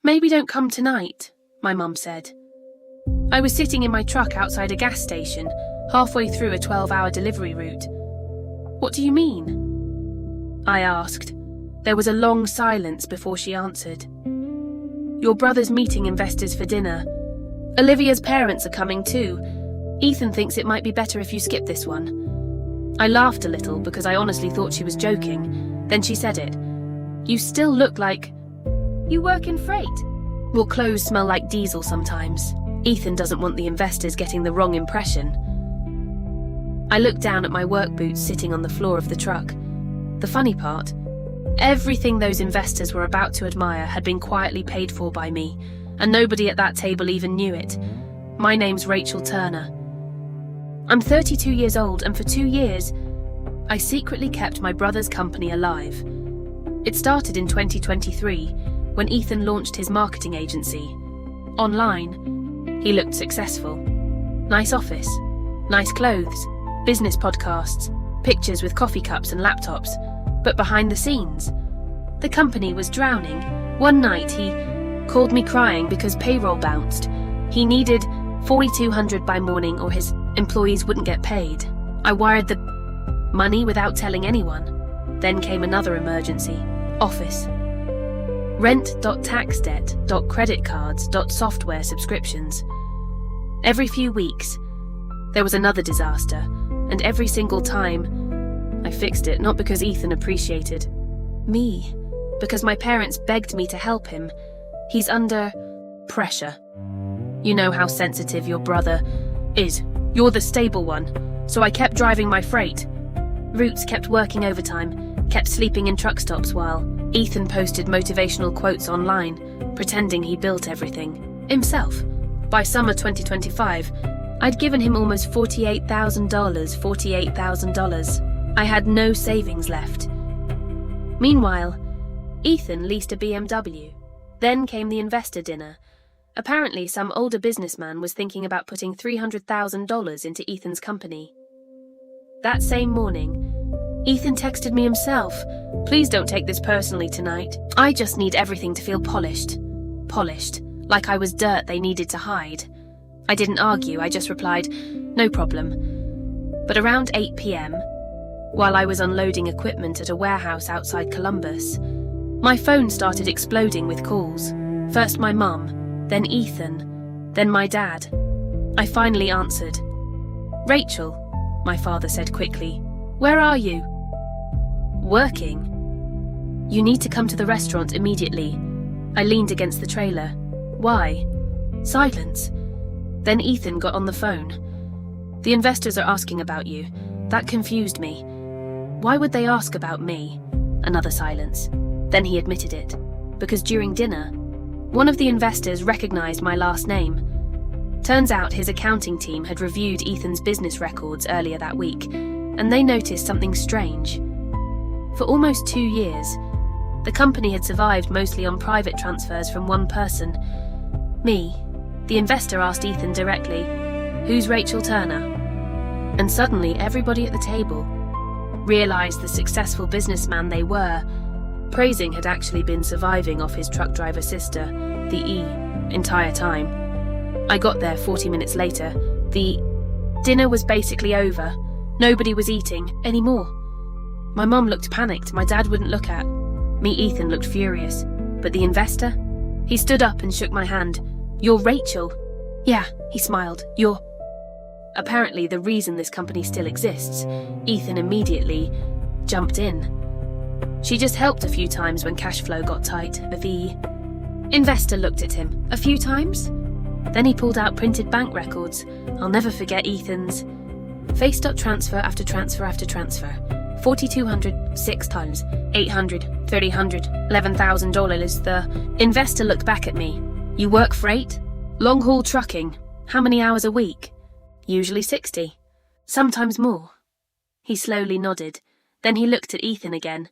"Maybe don't come tonight," my mum said. I was sitting in my truck outside a gas station, halfway through a 12-hour delivery route. "What do you mean?" I asked. There was a long silence before she answered. "Your brother's meeting investors for dinner. Olivia's parents are coming too. Ethan thinks it might be better if you skip this one." I laughed a little because I honestly thought she was joking. Then she said it. "You still look like... you work in freight." "Well, clothes smell like diesel sometimes. Ethan doesn't want the investors getting the wrong impression." I looked down at my work boots sitting on the floor of the truck. The funny part, everything those investors were about to admire had been quietly paid for by me, and nobody at that table even knew it. My name's Rachel Turner. I'm 32 years old, and for 2 years, I secretly kept my brother's company alive. It started in 2023, when Ethan launched his marketing agency. Online, he looked successful. Nice office, nice clothes, business podcasts, pictures with coffee cups and laptops. But behind the scenes, the company was drowning. One night he called me crying because payroll bounced. He needed $4,200 by morning or his employees wouldn't get paid. I wired the money without telling anyone. Then came another emergency. Office. Rent, tax debt, credit cards, software subscriptions. Every few weeks, there was another disaster, and every single time, I fixed it, not because Ethan appreciated me, because my parents begged me to help him. He's under pressure. You know how sensitive your brother is. You're the stable one, so I kept driving my freight. Roots kept working overtime, kept sleeping in truck stops while Ethan posted motivational quotes online, pretending he built everything himself. By summer 2025, I'd given him almost $48,000. I had no savings left. Meanwhile, Ethan leased a BMW. Then came the investor dinner. Apparently, some older businessman was thinking about putting $300,000 into Ethan's company. That same morning, Ethan texted me himself, "Please don't take this personally tonight. I just need everything to feel polished. Polished, like I was dirt they needed to hide." I didn't argue, I just replied, "No problem." But around 8 p.m., while I was unloading equipment at a warehouse outside Columbus, my phone started exploding with calls. First my mum, then Ethan, then my dad. I finally answered. "Rachel," my father said quickly, "where are you?" "Working." "You need to come to the restaurant immediately." I leaned against the trailer. "Why?" Silence. Then Ethan got on the phone. "The investors are asking about you." That confused me. Why would they ask about me? Another silence. Then he admitted it. Because during dinner, one of the investors recognized my last name. Turns out his accounting team had reviewed Ethan's business records earlier that week, and they noticed something strange. For almost 2 years, the company had survived mostly on private transfers from one person. Me. The investor asked Ethan directly, "Who's Rachel Turner?" And suddenly everybody at the table realized the successful businessman they were. Praising had actually been surviving off his truck driver sister, the entire time. I got there 40 minutes later. The dinner was basically over. Nobody was eating anymore. My mum looked panicked. My dad wouldn't look at me. Ethan looked furious. But the investor? He stood up and shook my hand. "You're Rachel." "Yeah," he smiled. "You're..." Apparently the reason this company still exists. Ethan immediately jumped in. "She just helped a few times when cash flow got tight." The investor looked at him. "A few times?" Then he pulled out printed bank records. I'll never forget Ethan's. Face. Transfer after transfer after transfer. $4,200, 6 times, $800, $300, $11,000. The investor looked back at me. "You work freight? Long haul trucking. How many hours a week?" "Usually 60. Sometimes more." He slowly nodded. Then he looked at Ethan again.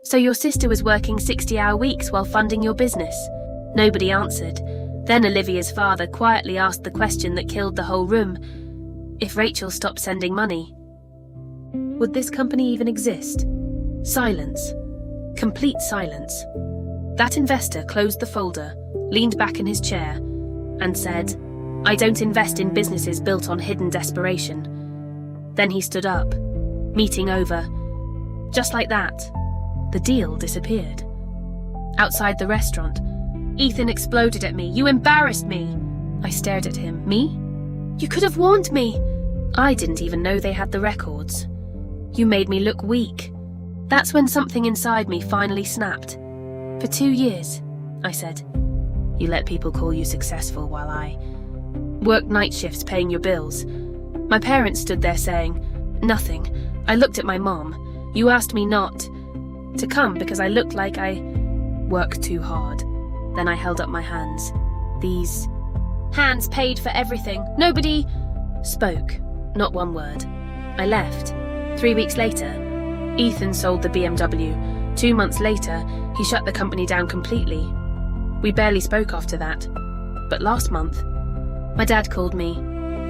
"So your sister was working 60-hour weeks while funding your business?" Nobody answered. Then Olivia's father quietly asked the question that killed the whole room. If Rachel stopped sending money, would this company even exist? Silence. Complete silence. That investor closed the folder, leaned back in his chair, and said, "I don't invest in businesses built on hidden desperation." Then he stood up, meeting over. Just like that, the deal disappeared. Outside the restaurant, Ethan exploded at me. "You embarrassed me!" I stared at him. "Me? You could have warned me!" "I didn't even know they had the records. You made me look weak." That's when something inside me finally snapped. "For 2 years," I said, "you let people call you successful while I worked night shifts paying your bills." My parents stood there saying, "Nothing." I looked at my mom. "You asked me not to come because I looked like I worked too hard." Then I held up my hands. These hands paid for everything. Nobody spoke, not one word. I left. 3 weeks later, Ethan sold the BMW. 2 months later, he shut the company down completely. We barely spoke after that. But last month, my dad called me,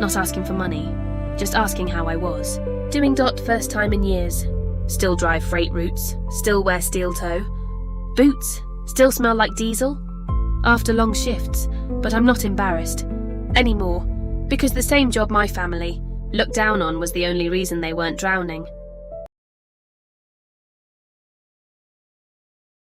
not asking for money, just asking how I was. Doing dot first time in years. Still drive freight routes, still wear steel toe. Boots, still smell like diesel. After long shifts, but I'm not embarrassed anymore, because the same job my family looked down on was the only reason they weren't drowning.